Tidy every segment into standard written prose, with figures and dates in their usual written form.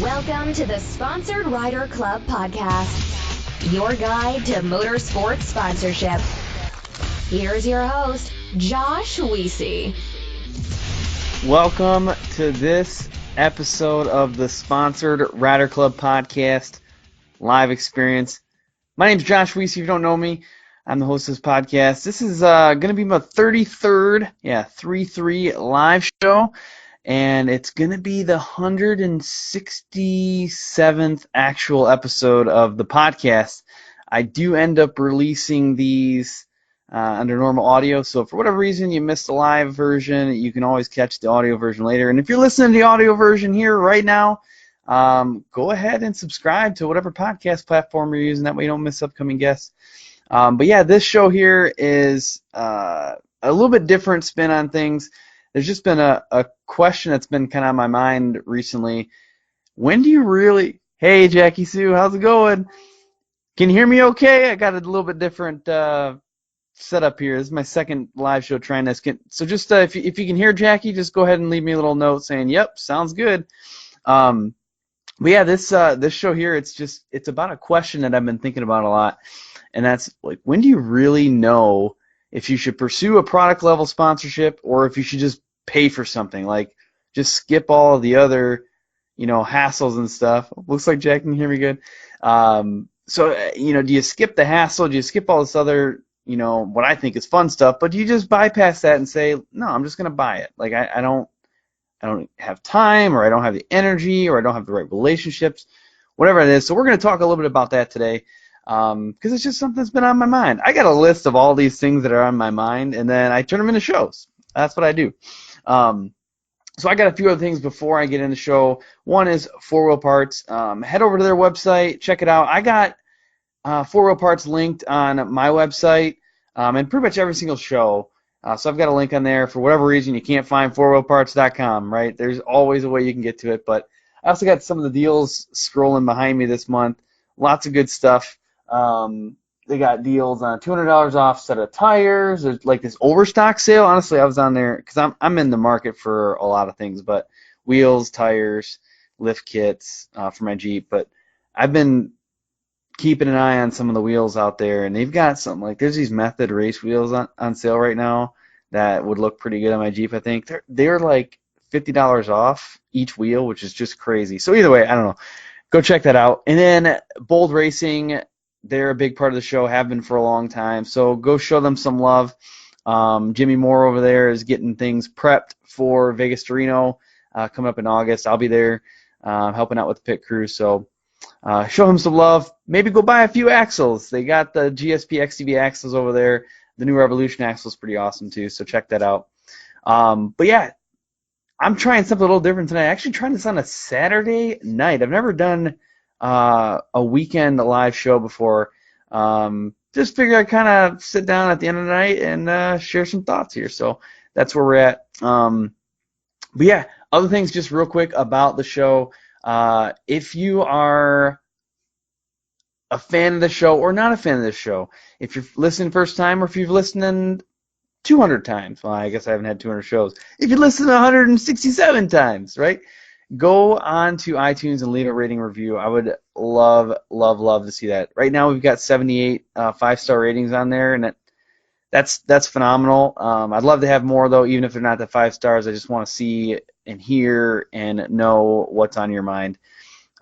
Welcome to the Sponsored Rider Club podcast, your guide to motorsports sponsorship. Here's your host, Josh Wiese. Welcome to this episode of the Sponsored Rider Club podcast live experience. My name's Josh Wiese. If you don't know me, I'm the host of this podcast. This is going to be my 33rd, 3-3 live show. And it's going to be the 167th actual episode of the podcast. I do end up releasing these under normal audio, so for whatever reason you missed the live version, you can always catch the audio version later. And if you're listening to the audio version here right now, go ahead and subscribe to whatever podcast platform you're using. That way you don't miss upcoming guests. But yeah, this show here is a little bit different spin on things. There's just been a question that's been kind of on my mind recently. When do you really... Hey, Jackie Sue, how's it going? Can you hear me okay? I got a little bit different setup here. This is my second live show trying this. So just if you can hear Jackie, just go ahead and leave me a little note saying, yep, sounds good. But yeah, this show here, it's about a question that I've been thinking about a lot. And that's like, when do you really know if you should pursue a product level sponsorship or if you should just pay for something, like just skip all of the other, hassles and stuff. Looks like Jack can hear me good. So, do you skip the hassle? Do you skip all this other, what I think is fun stuff, but do you just bypass that and say, no, I'm just going to buy it? Like, I don't have time, or I don't have the energy, or I don't have the right relationships, whatever it is. So we're going to talk a little bit about that today. Because it's just something that's been on my mind. I got a list of all these things that are on my mind, and then I turn them into shows. That's what I do. So I got a few other things before I get in the show. One is 4Wheel Parts. Head over to their website, check it out. I got 4Wheel Parts linked on my website, and pretty much every single show. So I've got a link on there. For whatever reason, you can't find 4wheelparts.com, right? There's always a way you can get to it. But I also got some of the deals scrolling behind me this month. Lots of good stuff. They got deals on $200 off set of tires. There's like this overstock sale. Honestly, I was on there because I'm in the market for a lot of things, but wheels, tires, lift kits for my Jeep. But I've been keeping an eye on some of the wheels out there, and they've got something like there's these Method race wheels on sale right now that would look pretty good on my Jeep. I think they're like $50 off each wheel, which is just crazy. So either way, I don't know. Go check that out. And then Bold Racing, they're a big part of the show, have been for a long time. So go show them some love. Jimmy Moore over there is getting things prepped for Vegas to Reno coming up in August. I'll be there helping out with the pit crew. So show him some love. Maybe go buy a few axles. They got the GSP XTB axles over there. The new Revolution axle is pretty awesome too. So check that out. But yeah, I'm trying something a little different tonight. Actually trying this on a Saturday night. I've never done a weekend live show before. Just figured I'd kind of sit down at the end of the night and share some thoughts here. So that's where we're at. But yeah, other things just real quick about the show. If you are a fan of the show or not a fan of the show, if you're listening first time or if you've listened 200 times, well, I guess I haven't had 200 shows. If you listen 167 times, right? Go on to iTunes and leave a rating review. I would love, love, love to see that. Right now we've got 78 5-star ratings on there, and that's phenomenal. I'd love to have more, though, even if they're not the 5 stars. I just want to see and hear and know what's on your mind.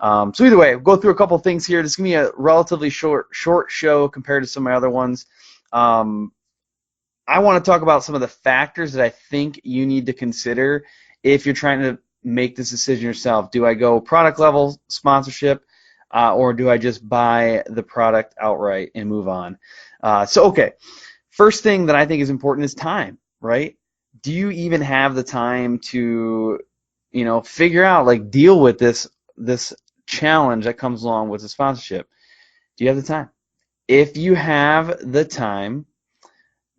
So either way, we'll go through a couple things here. This is going to be a relatively short show compared to some of my other ones. I want to talk about some of the factors that I think you need to consider if you're trying to make this decision yourself. Do I go product level sponsorship or do I just buy the product outright and move on? Okay, first thing that I think is important is time, right? Do you even have the time to, figure out, like, deal with this challenge that comes along with the sponsorship? Do you have the time? If you have the time,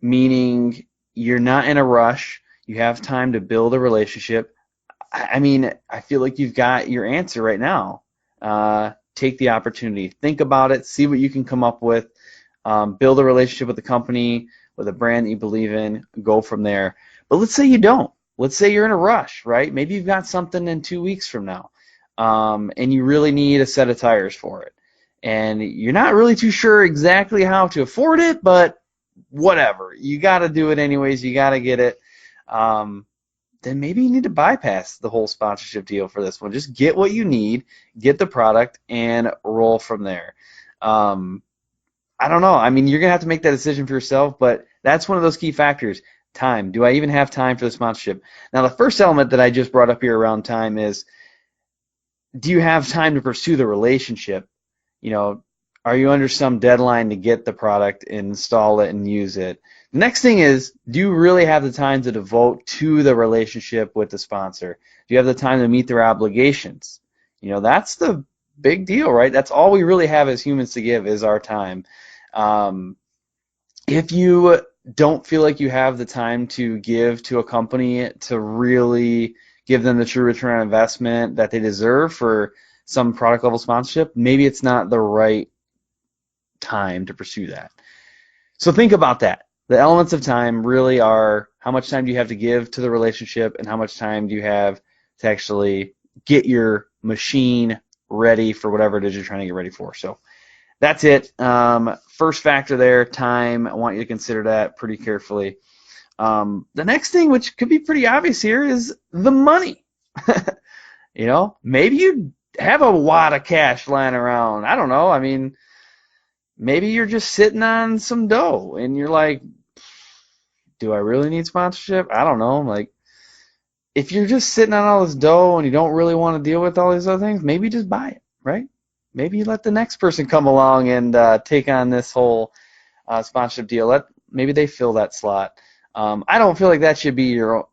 meaning you're not in a rush, you have time to build a relationship, I mean, I feel like you've got your answer right now. Take the opportunity. Think about it. See what you can come up with. Build a relationship with the company, with a brand that you believe in. Go from there. But let's say you don't. Let's say you're in a rush, right? Maybe you've got something in 2 weeks from now. and you really need a set of tires for it. And you're not really too sure exactly how to afford it, but whatever. You got to do it anyways. You got to get it. Then maybe you need to bypass the whole sponsorship deal for this one. Just get what you need, get the product, and roll from there. I don't know. I mean, you're going to have to make that decision for yourself, but that's one of those key factors. Time. Do I even have time for the sponsorship? Now, the first element that I just brought up here around time is, do you have time to pursue the relationship? You know, are you under some deadline to get the product, install it, and use it? The next thing is, do you really have the time to devote to the relationship with the sponsor? Do you have the time to meet their obligations? You know, that's the big deal, right? That's all we really have as humans to give is our time. If you don't feel like you have the time to give to a company to really give them the true return on investment that they deserve for some product level sponsorship, maybe it's not the right time to pursue that. So think about that. The elements of time really are how much time do you have to give to the relationship and how much time do you have to actually get your machine ready for whatever it is you're trying to get ready for. So that's it. First factor there, time. I want you to consider that pretty carefully. The next thing, which could be pretty obvious here, is the money. You know, maybe you have a wad of cash lying around. I don't know. I mean, maybe you're just sitting on some dough and you're like, do I really need sponsorship? I don't know. Like, if you're just sitting on all this dough and you don't really want to deal with all these other things, maybe just buy it, right? Maybe you let the next person come along and take on this whole sponsorship deal. Maybe they fill that slot. I don't feel like that should be your,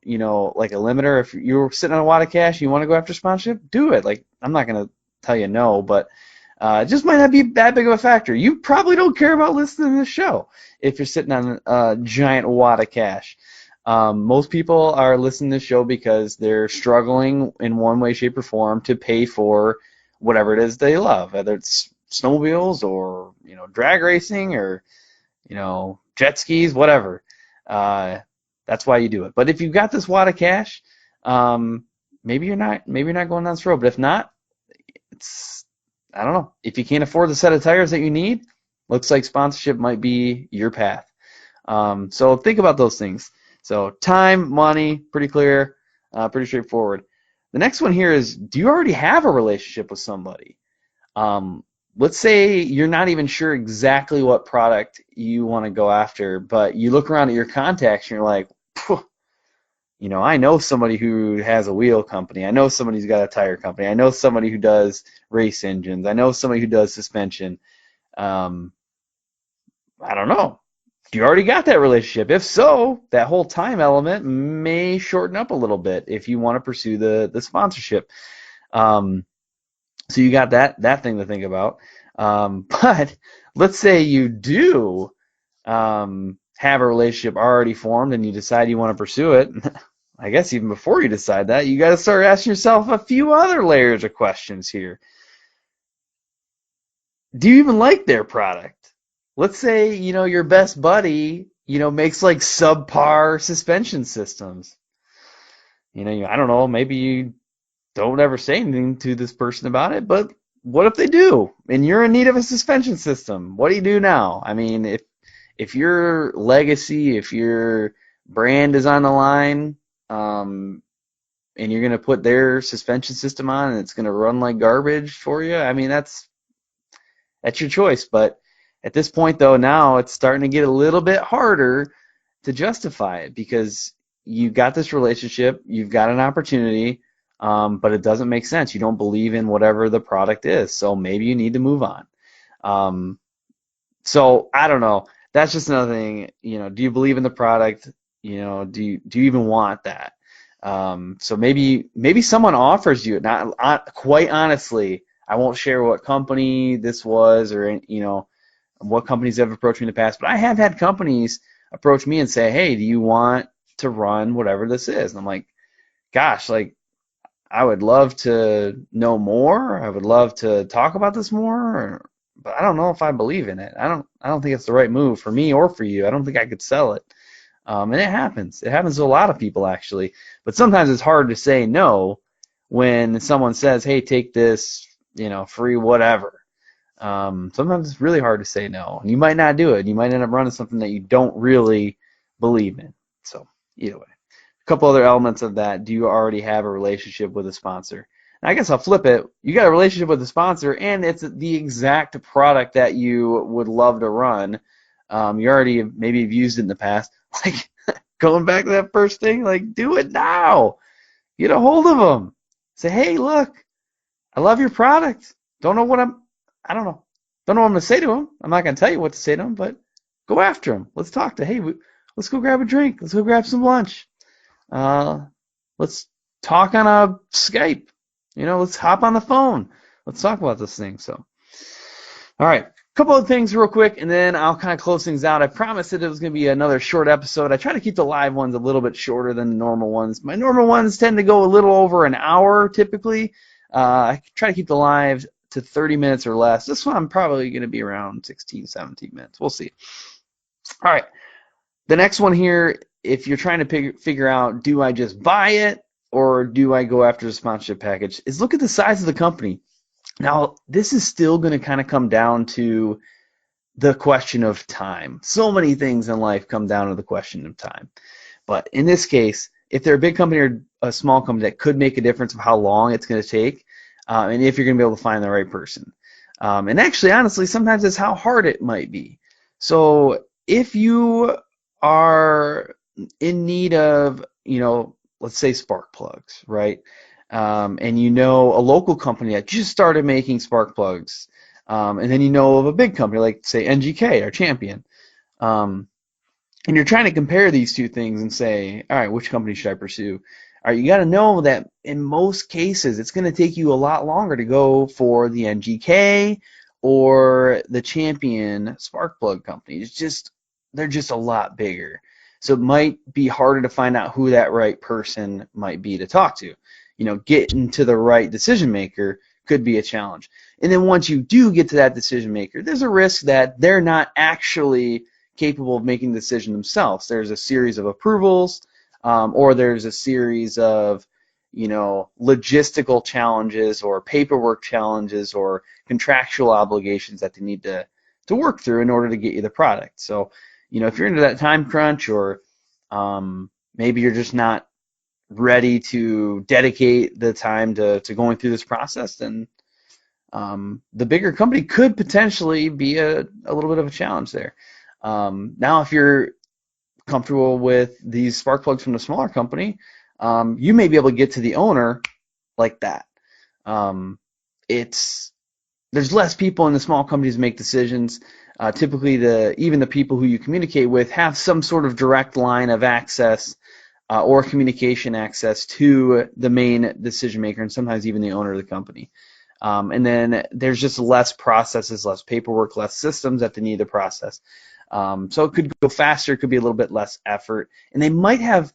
like a limiter. If you're sitting on a wad of cash and you want to go after sponsorship, do it. Like, I'm not going to tell you no, but it just might not be that big of a factor. You probably don't care about listening to this show if you're sitting on a giant wad of cash. Most people are listening to this show because they're struggling in one way, shape, or form to pay for whatever it is they love, whether it's snowmobiles or drag racing or jet skis, whatever. That's why you do it. But if you've got this wad of cash, maybe you're not going down this road. But if not, I don't know. If you can't afford the set of tires that you need, looks like sponsorship might be your path. So think about those things. So time, money, pretty clear, pretty straightforward. The next one here is, do you already have a relationship with somebody? Let's say you're not even sure exactly what product you want to go after, but you look around at your contacts and you're like, I know somebody who has a wheel company. I know somebody who's got a tire company. I know somebody who does race engines. I know somebody who does suspension. I don't know. You already got that relationship. If so, that whole time element may shorten up a little bit if you want to pursue the sponsorship. So you got that thing to think about. But let's say you do have a relationship already formed and you decide you want to pursue it. I guess even before you decide that, you got to start asking yourself a few other layers of questions here. Do you even like their product? Let's say, your best buddy, makes like subpar suspension systems. I don't know, maybe you don't ever say anything to this person about it, but what if they do and you're in need of a suspension system? What do you do now? I mean, if your legacy, if your brand is on the line, and you're going to put their suspension system on and it's going to run like garbage for you, I mean, that's your choice. But at this point, though, now it's starting to get a little bit harder to justify it because you've got this relationship, you've got an opportunity, but it doesn't make sense. You don't believe in whatever the product is, so maybe you need to move on. So I don't know. That's just another thing. Do you believe in the product? Do you even want that? So maybe someone offers you it. Not quite honestly, I won't share what company this was or what companies have approached me in the past, but I have had companies approach me and say, hey, do you want to run whatever this is? And I'm like, gosh, like, I would love to know more. I would love to talk about this more, but I don't know if I believe in it. I don't think it's the right move for me or for you. I don't think I could sell it. And it happens. It happens to a lot of people, actually. But sometimes it's hard to say no when someone says, hey, take this, free whatever. Sometimes it's really hard to say no, and you might not do it. You might end up running something that you don't really believe in. So either way, a couple other elements of that. Do you already have a relationship with a sponsor? And I guess I'll flip it. You got a relationship with a sponsor, and it's the exact product that you would love to run. You already maybe have used it in the past. Like going back to that first thing, like do it now. Get a hold of them. Say, hey, look, I love your product. I don't know. Don't know what I'm going to say to them. I'm not going to tell you what to say to them, but go after them. Let's talk to, hey, let's go grab a drink. Let's go grab some lunch. Let's talk on a Skype. Let's hop on the phone. Let's talk about this thing. So, all right. A couple of things real quick, and then I'll kind of close things out. I promised that it was going to be another short episode. I try to keep the live ones a little bit shorter than the normal ones. My normal ones tend to go a little over an hour typically. I try to keep the live to 30 minutes or less. This one I'm probably going to be around 16, 17 minutes. We'll see. All right. The next one here, if you're trying to figure out, do I just buy it or do I go after the sponsorship package, is look at the size of the company. Now, this is still going to kind of come down to the question of time. So many things in life come down to the question of time. But in this case, if they're a big company or a small company, that could make a difference of how long it's going to take and if you're going to be able to find the right person. And actually, honestly, sometimes it's how hard it might be. So if you are in need of, let's say spark plugs, right? And a local company that just started making spark plugs, and then of a big company like, say, NGK or Champion, and you're trying to compare these two things and say, all right, which company should I pursue? All right, you got to know that in most cases, it's going to take you a lot longer to go for the NGK or the Champion spark plug company. They're just a lot bigger. So it might be harder to find out who that right person might be to talk to. Getting to the right decision maker could be a challenge. And then once you do get to that decision maker, there's a risk that they're not actually capable of making the decision themselves. There's a series of approvals, or there's a series of, logistical challenges or paperwork challenges or contractual obligations that they need to work through in order to get you the product. So, if you're into that time crunch or maybe you're just not ready to dedicate the time to going through this process, then the bigger company could potentially be a little bit of a challenge there. Now, if you're comfortable with these spark plugs from the smaller company, you may be able to get to the owner like that. There's less people in the small companies make decisions. Typically, even the people who you communicate with have some sort of direct line of access or communication access to the main decision maker and sometimes even the owner of the company. And then there's just less processes, less paperwork, less systems that they need to process. So it could go faster, it could be a little bit less effort, and they might have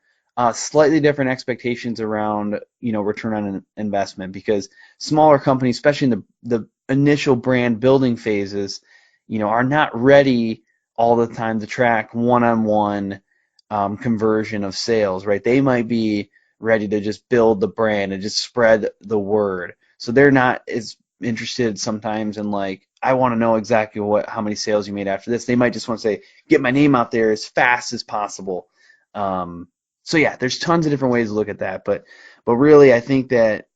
slightly different expectations around, return on investment, because smaller companies, especially in the initial brand building phases, are not ready all the time to track one-on-one conversion of sales, right? They might be ready to just build the brand and just spread the word. So they're not as interested sometimes in I want to know exactly how many sales you made after this. They might just want to say, get my name out there as fast as possible. So yeah, there's tons of different ways to look at that, but really I think that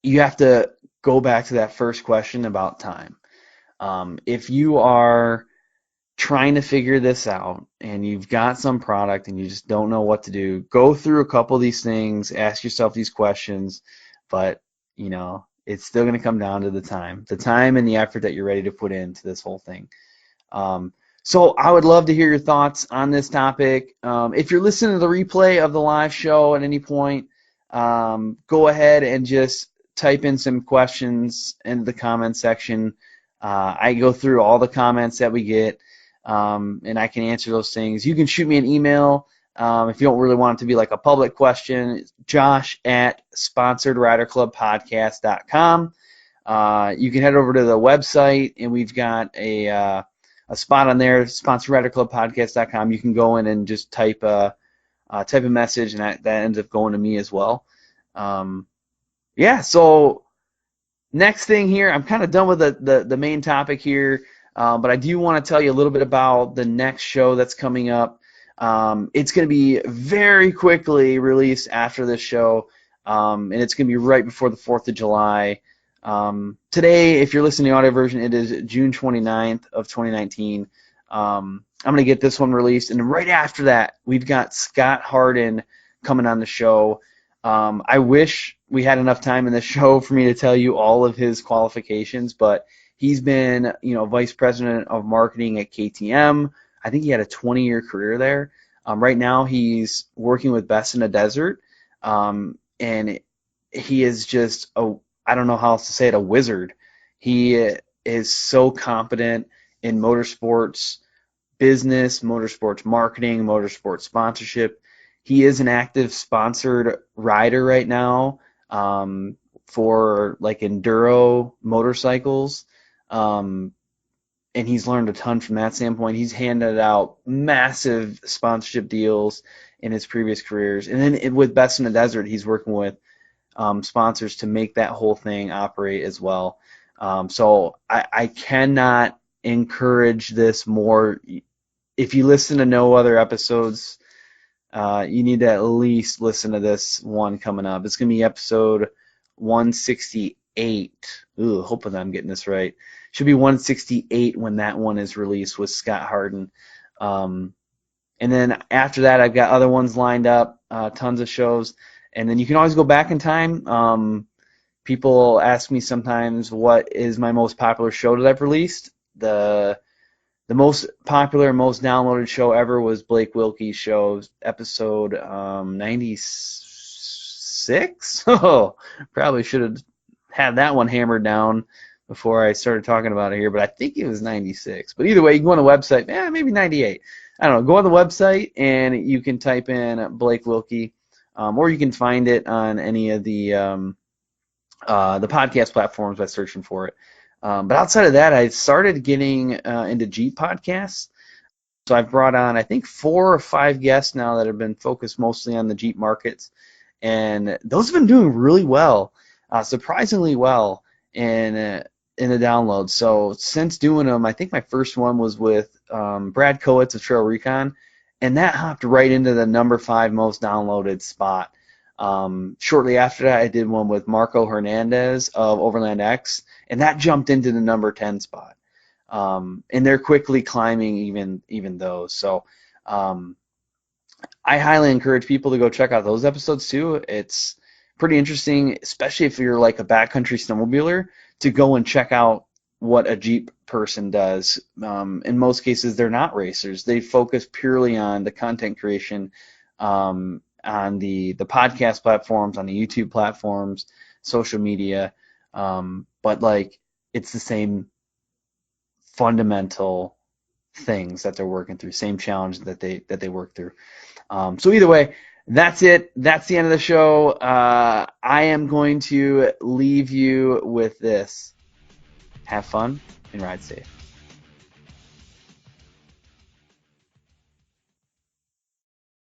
you have to go back to that first question about time. If you are trying to figure this out and you've got some product and you just don't know what to do, go through a couple of these things, ask yourself these questions, but it's still going to come down to the time and the effort that you're ready to put into this whole thing. So I would love to hear your thoughts on this topic. If you're listening to the replay of the live show at any point, go ahead and just type in some questions in the comment section. I go through all the comments that we get, and I can answer those things. You can shoot me an email if you don't really want it to be like a public question. It's josh@sponsoredriderclubpodcast.com. You can head over to the website, and we've got a spot on there, sponsoredriderclubpodcast.com. You can go in and just type a message, and that ends up going to me as well. Yeah, so next thing here, I'm kind of done with the main topic here, but I do want to tell you a little bit about the next show that's coming up. It's going to be very quickly released after this show, and it's going to be right before the 4th of July. Today, if you're listening to the audio version, it is June 29th of 2019. I'm going to get this one released, and right after that, we've got Scott Harden coming on the show. I wish we had enough time in the show for me to tell you all of his qualifications, but he's been, vice president of marketing at KTM. I think he had a 20-year career there. Right now, he's working with Best in the Desert, and he is just I don't know how else to say it, a wizard. He is so competent in motorsports business, motorsports marketing, motorsports sponsorship. He is an active sponsored rider right now for like enduro motorcycles, and he's learned a ton from that standpoint. He's handed out massive sponsorship deals in his previous careers, and then with Best in the Desert, he's working with sponsors to make that whole thing operate as well. So I cannot encourage this more. If you listen to no other episodes, you need to at least listen to this one coming up. It's going to be episode 168. Ooh, hoping I'm getting this right. Should be 168 when that one is released with Scott Harden. And then after that, I've got other ones lined up, tons of shows. And then you can always go back in time. People ask me sometimes what is my most popular show that I've released. The most popular, most downloaded show ever was Blake Wilkie's show, episode 96. Oh, probably should have had that one hammered down before I started talking about it here, but I think it was 96. But either way, you can go on the website, maybe 98. I don't know. Go on the website and you can type in Blake Wilkie, or you can find it on any of the podcast platforms by searching for it. But outside of that, I started getting into Jeep podcasts. So I've brought on, I think, 4 or 5 guests now that have been focused mostly on the Jeep markets. And those have been doing really well, surprisingly well in the downloads. So since doing them, I think my first one was with Brad Kowitz of Trail Recon, and that hopped right into the number 5 most downloaded spot. Shortly after that, I did one with Marco Hernandez of Overland X, and that jumped into the number 10 spot. And they're quickly climbing even those. So I highly encourage people to go check out those episodes too. It's pretty interesting, especially if you're like a backcountry snowmobiler, to go and check out what a Jeep person does. In most cases, they're not racers. They focus purely on the content creation, on the podcast platforms, on the YouTube platforms, social media, but like it's the same fundamental things that they're working through, same challenge that they work through. So either way, that's it. That's the end of the show. I am going to leave you with this. Have fun and ride safe.